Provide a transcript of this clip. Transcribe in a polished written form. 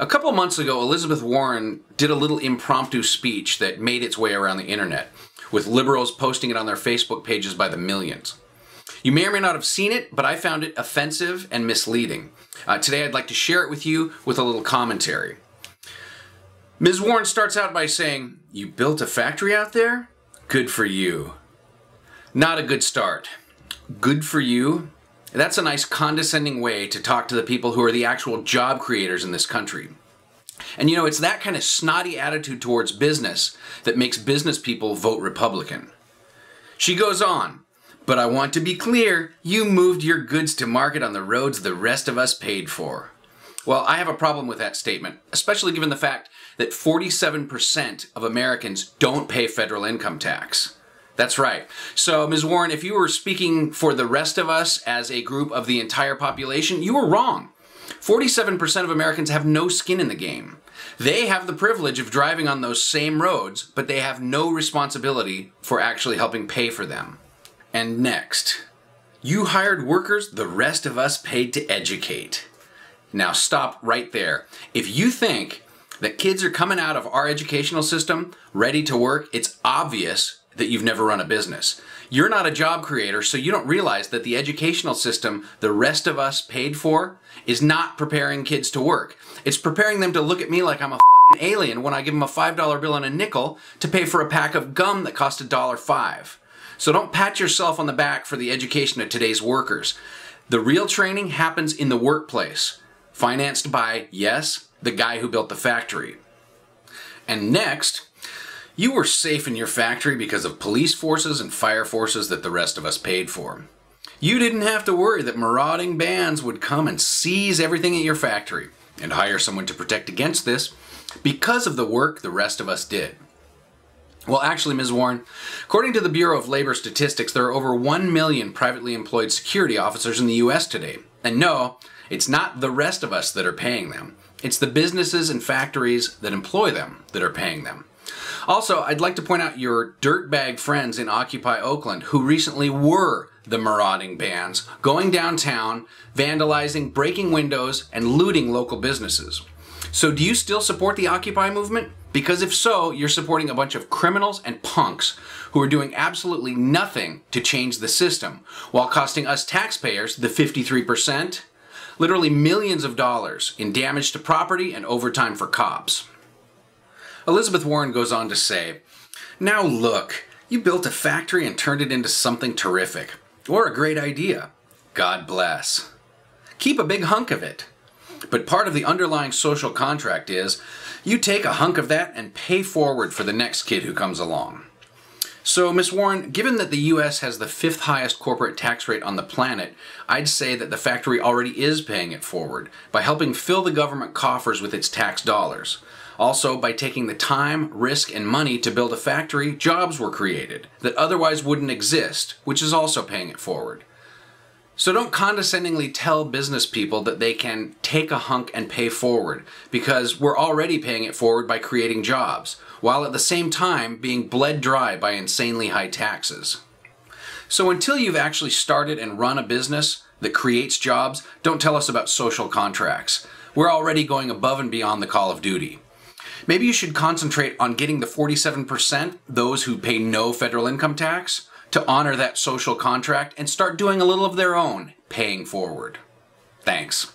A couple months ago, Elizabeth Warren did a little impromptu speech that made its way around the internet, with liberals posting it on their Facebook pages by the millions. You may or may not have seen it, but I found it offensive and misleading. Today I'd like to share it with you with a little commentary. Ms. Warren starts out by saying, "You built a factory out there? Good for you." Not a good start. Good for you? That's a nice condescending way to talk to the people who are the actual job creators in this country. And you know, it's that kind of snotty attitude towards business that makes business people vote Republican. She goes on, "But I want to be clear, you moved your goods to market on the roads the rest of us paid for." Well, I have a problem with that statement, especially given the fact that 47% of Americans don't pay federal income tax. That's right. So, Ms. Warren, if you were speaking for the rest of us as a group of the entire population, you were wrong. 47% of Americans have no skin in the game. They have the privilege of driving on those same roads, but they have no responsibility for actually helping pay for them. And next, you hired workers the rest of us paid to educate. Now stop right there. If you think that kids are coming out of our educational system ready to work, it's obvious that you've never run a business. You're not a job creator, so you don't realize that the educational system the rest of us paid for is not preparing kids to work. It's preparing them to look at me like I'm a fucking alien when I give them a $5 bill and a nickel to pay for a pack of gum that cost $1.05. So don't pat yourself on the back for the education of today's workers. The real training happens in the workplace, financed by, yes, the guy who built the factory. And next, you were safe in your factory because of police forces and fire forces that the rest of us paid for. You didn't have to worry that marauding bands would come and seize everything at your factory and hire someone to protect against this because of the work the rest of us did. Well, actually, Ms. Warren, according to the Bureau of Labor Statistics, there are over 1 million privately employed security officers in the U.S. today. And no, it's not the rest of us that are paying them. It's the businesses and factories that employ them that are paying them. Also, I'd like to point out your dirtbag friends in Occupy Oakland who recently were the marauding bands, going downtown, vandalizing, breaking windows, and looting local businesses. So do you still support the Occupy movement? Because if so, you're supporting a bunch of criminals and punks who are doing absolutely nothing to change the system, while costing us taxpayers, the 53%, literally millions of dollars in damage to property and overtime for cops. Elizabeth Warren goes on to say, "Now look, you built a factory and turned it into something terrific, or a great idea. God bless. Keep a big hunk of it. But part of the underlying social contract is, you take a hunk of that and pay forward for the next kid who comes along." So, Ms. Warren, given that the U.S. has the 5th highest corporate tax rate on the planet, I'd say that the factory already is paying it forward by helping fill the government coffers with its tax dollars. Also, by taking the time, risk, and money to build a factory, jobs were created that otherwise wouldn't exist, which is also paying it forward. So don't condescendingly tell business people that they can take a hunk and pay forward, because we're already paying it forward by creating jobs, while at the same time being bled dry by insanely high taxes. So until you've actually started and run a business that creates jobs, don't tell us about social contracts. We're already going above and beyond the call of duty. Maybe you should concentrate on getting the 47%, those who pay no federal income tax, to honor that social contract and start doing a little of their own paying forward. Thanks.